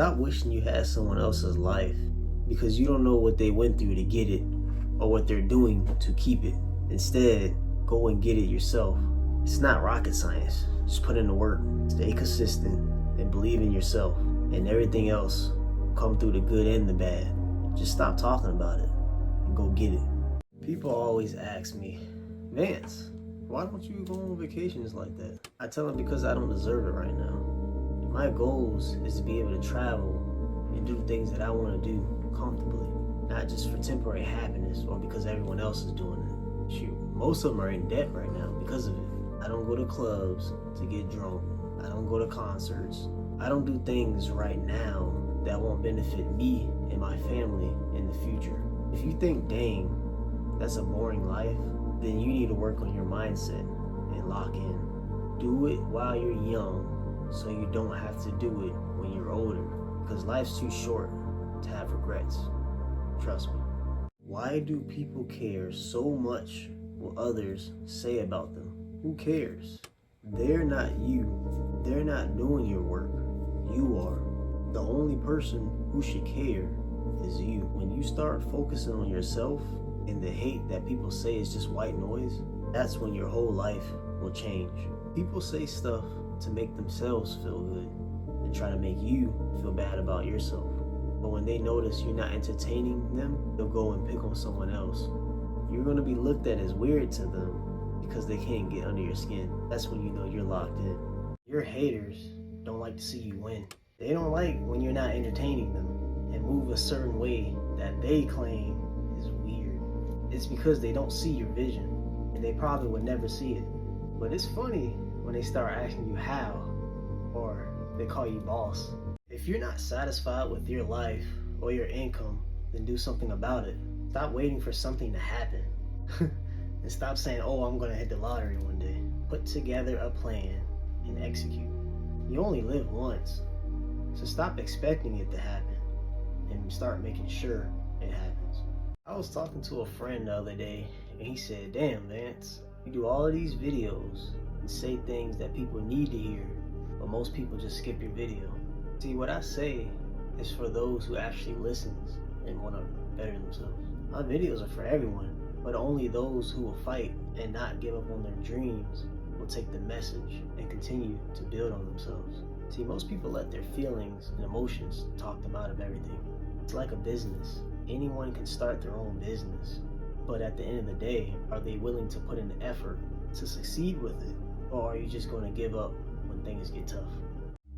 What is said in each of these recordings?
Stop wishing you had someone else's life because you don't know what they went through to get it or what they're doing to keep it. Instead, go and get it yourself. It's not rocket science. Just put in the work, stay consistent, and believe in yourself, and everything else will come through the good and the bad. Just stop talking about it and go get it. People always ask me, Vance, why don't you go on vacations like that? I tell them because I don't deserve it right now. My goals is to be able to travel and do things that I want to do comfortably, not just for temporary happiness or because everyone else is doing it. Shoot, most of them are in debt right now because of it. I don't go to clubs to get drunk. I don't go to concerts. I don't do things right now that won't benefit me and my family in the future. If you think, dang, that's a boring life, then you need to work on your mindset and lock in. Do it while you're young so you don't have to do it when you're older, because life's too short to have regrets. Trust me. Why do people care so much what others say about them? Who cares? They're not you. They're not doing your work. You are. The only person who should care is you. When you start focusing on yourself and the hate that people say is just white noise, that's when your whole life will change. People say stuff to make themselves feel good and try to make you feel bad about yourself. But when they notice you're not entertaining them, they'll go and pick on someone else. You're going to be looked at as weird to them because they can't get under your skin. That's when you know you're locked in. Your haters don't like to see you win. They don't like when you're not entertaining them and move a certain way that they claim is weird. It's because they don't see your vision and they probably would never see it. But it's funny when they start asking you how, or they call you boss. If you're not satisfied with your life or your income, then do something about it. Stop waiting for something to happen. And stop saying, oh, I'm gonna hit the lottery one day. Put together a plan and execute. You only live once, so stop expecting it to happen and start making sure it happens. I was talking to a friend the other day and he said, damn, Vance, you do all of these videos and say things that people need to hear, but most people just skip your video. See, what I say is for those who actually listens and want to better themselves. My videos are for everyone, but only those who will fight and not give up on their dreams will take the message and continue to build on themselves. See, most people let their feelings and emotions talk them out of everything. It's like a business. Anyone can start their own business, but at the end of the day, are they willing to put in the effort to succeed with it? Or are you just going to give up when things get tough?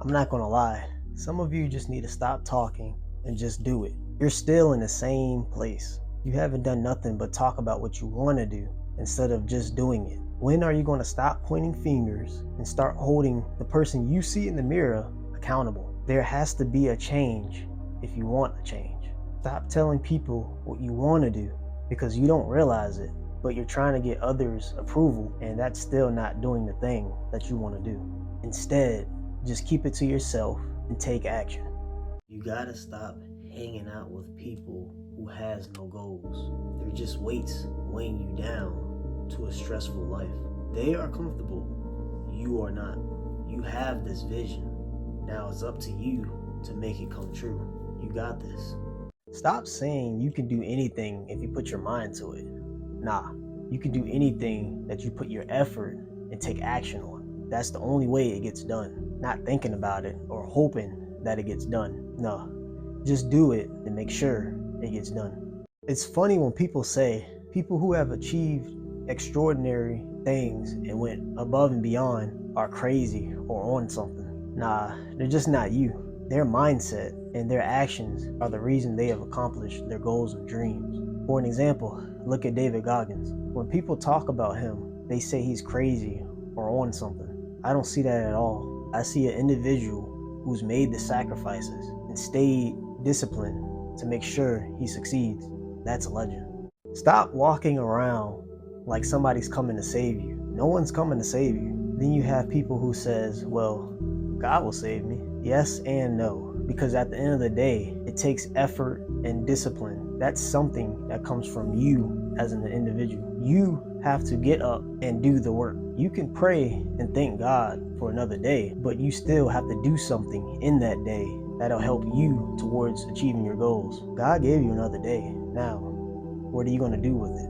I'm not going to lie. Some of you just need to stop talking and just do it. You're still in the same place. You haven't done nothing but talk about what you want to do instead of just doing it. When are you going to stop pointing fingers and start holding the person you see in the mirror accountable? There has to be a change if you want a change. Stop telling people what you want to do because you don't realize it, but you're trying to get others' approval, and that's still not doing the thing that you want to do. Instead, just keep it to yourself and take action. You gotta stop hanging out with people who has no goals. They're just weights weighing you down to a stressful life. They are comfortable. You are not. You have this vision. Now it's up to you to make it come true. You got this. Stop saying you can do anything if you put your mind to it. Nah, you can do anything that you put your effort and take action on. That's the only way it gets done. Not thinking about it or hoping that it gets done. No, just do it and make sure it gets done. It's funny when people say people who have achieved extraordinary things and went above and beyond are crazy or on something. Nah, they're just not you. Their mindset and their actions are the reason they have accomplished their goals and dreams. For an example, look at David Goggins. When people talk about him, they say he's crazy or on something. I don't see that at all. I see an individual who's made the sacrifices and stayed disciplined to make sure he succeeds. That's a legend. Stop walking around like somebody's coming to save you. No one's coming to save you. Then you have people who says, well, God will save me. Yes and no, because at the end of the day, it takes effort and discipline. That's something that comes from you as an individual. You have to get up and do the work. You can pray and thank God for another day, but you still have to do something in that day that'll help you towards achieving your goals. God gave you another day. Now, what are you going to do with it?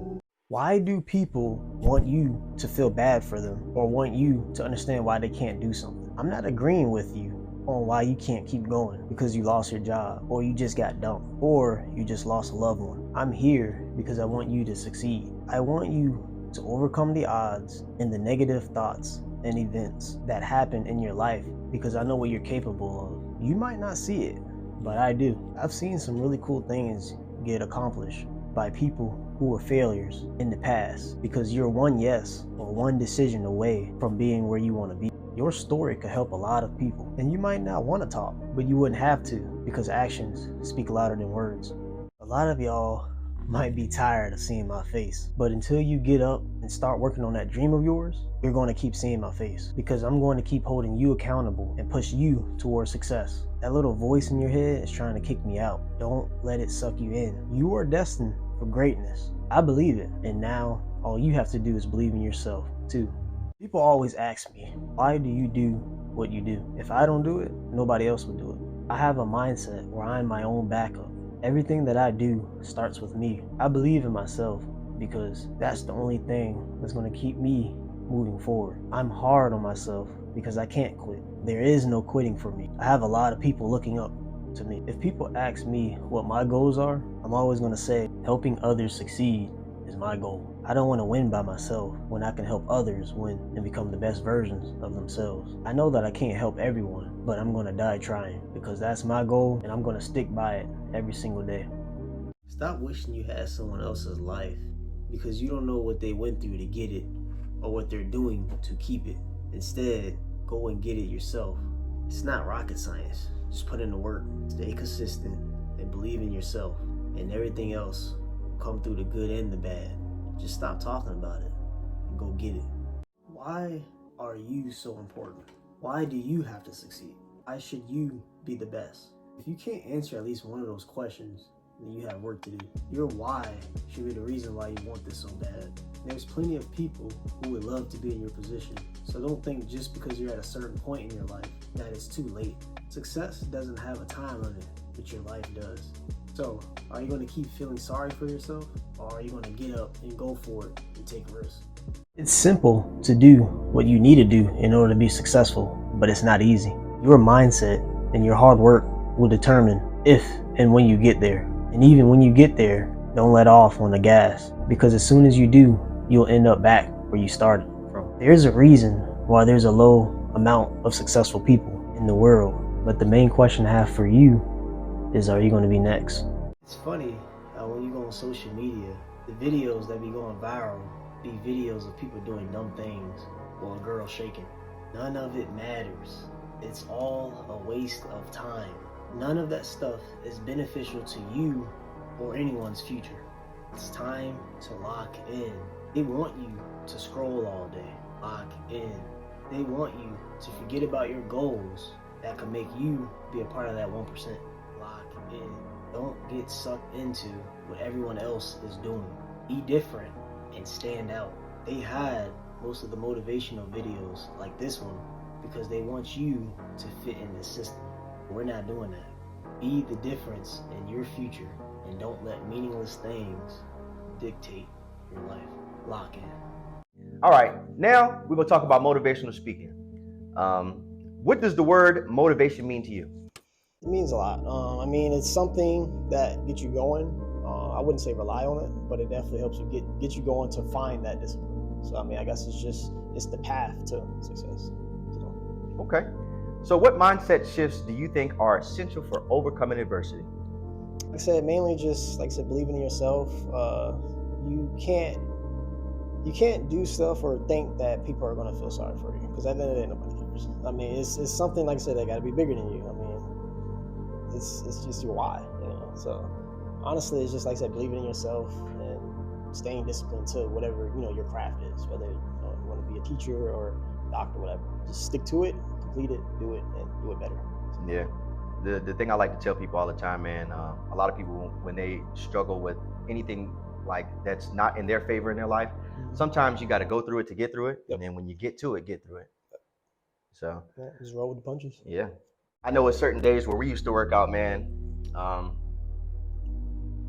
Why do people want you to feel bad for them or want you to understand why they can't do something? I'm not agreeing with you on why you can't keep going because you lost your job or you just got dumped or you just lost a loved one. I'm here because I want you to succeed. I want you to overcome the odds and the negative thoughts and events that happen in your life because I know what you're capable of. You might not see it, but I do. I've seen some really cool things get accomplished by people who were failures in the past because you're one yes or one decision away from being where you want to be. Your story could help a lot of people, and you might not want to talk, but you wouldn't have to because actions speak louder than words. A lot of y'all might be tired of seeing my face, but until you get up and start working on that dream of yours, you're going to keep seeing my face because I'm going to keep holding you accountable and push you towards success. That little voice in your head is trying to kick me out. Don't let it suck you in. You are destined for greatness. I believe it, and now all you have to do is believe in yourself too. People always ask me, why do you do what you do? If I don't do it, nobody else will do it. I have a mindset where I'm my own backup. Everything that I do starts with me. I believe in myself because that's the only thing that's going to keep me moving forward. I'm hard on myself because I can't quit. There is no quitting for me. I have a lot of people looking up to me. If people ask me what my goals are, I'm always going to say helping others succeed is my goal. I don't want to win by myself when I can help others win and become the best versions of themselves. I know that I can't help everyone, but I'm going to die trying because that's my goal and I'm going to stick by it every single day. Stop wishing you had someone else's life because you don't know what they went through to get it or what they're doing to keep it. Instead, go and get it yourself. It's not rocket science. Just put in the work, stay consistent, and believe in yourself, and everything else will come through the good and the bad. Just stop talking about it and go get it. Why are you so important? Why do you have to succeed? Why should you be the best? If you can't answer at least one of those questions, then you have work to do. Your why should be the reason why you want this so bad. There's plenty of people who would love to be in your position, so don't think just because you're at a certain point in your life that it's too late. Success doesn't have a time limit, but your life does. So, are you going to keep feeling sorry for yourself, or are you going to get up and go for it and take risks? It's simple to do what you need to do in order to be successful, but it's not easy. Your mindset and your hard work will determine if and when you get there. And even when you get there, don't let off on the gas, because as soon as you do, you'll end up back where you started from. There's a reason why there's a low amount of successful people in the world, but the main question I have for you is, are you going to be next? It's funny how when you go on social media, the videos that be going viral be videos of people doing dumb things or a girl shaking. None of it matters. It's all a waste of time. None of that stuff is beneficial to you or anyone's future. It's time to lock in. They want you to scroll all day. Lock in. They want you to forget about your goals that could make you be a part of that 1%. Lock in. Don't get sucked into what everyone else is doing. Be different and stand out. They hide most of the motivational videos like this one because they want you to fit in the system. We're not doing that. Be the difference in your future and don't let meaningless things dictate your life. Lock in. All right, now we're gonna talk about motivational speaking. What does the word motivation mean to you? It means a lot. I mean, it's something that gets you going. I wouldn't say rely on it, but it definitely helps you get you going to find that discipline. So I mean, I guess it's the path to success. So. Okay. So what mindset shifts do you think are essential for overcoming adversity? Like I said, mainly just like I said, believing in yourself. You can't do stuff or think that people are going to feel sorry for you, because at the end of the day, nobody cares. I mean, it's something like I said that got to be bigger than you. I mean, it's just your why, you know. So honestly, it's just like I said, believing in yourself and staying disciplined to whatever your craft is, whether you want to be a teacher or doctor, whatever. Just stick to it, complete it, do it, and do it better. Yeah. The thing I like to tell people all the time, man, a lot of people, when they struggle with anything like that's not in their favor in their life, sometimes you got to go through it to get through it. Yep. And then when you get to it, get through it. So just roll with the punches. Yeah. I know at certain days where we used to work out, man.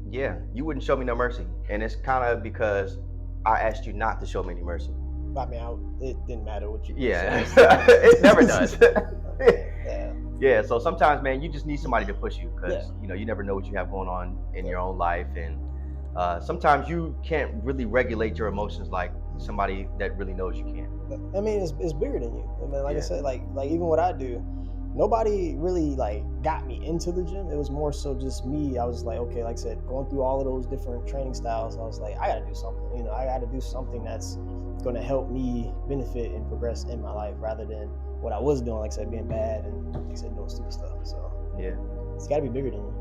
Yeah, you wouldn't show me no mercy, and it's kind of because I asked you not to show me any mercy. I mean, it didn't matter what you. Yeah, it never does. Yeah. Yeah, so sometimes, man, you just need somebody to push you because you never know what you have going on in your own life, and sometimes you can't really regulate your emotions like somebody that really knows you can. I mean, it's bigger than you. I mean, like I said, like even what I do, nobody really like got me into the gym. It was more so just me. I was like, okay, like I said, going through all of those different training styles, I was like, I got to do something. I got to do something that's going to help me benefit and progress in my life rather than what I was doing, like I said, being bad and like I said, doing stupid stuff. So yeah, it's got to be bigger than you.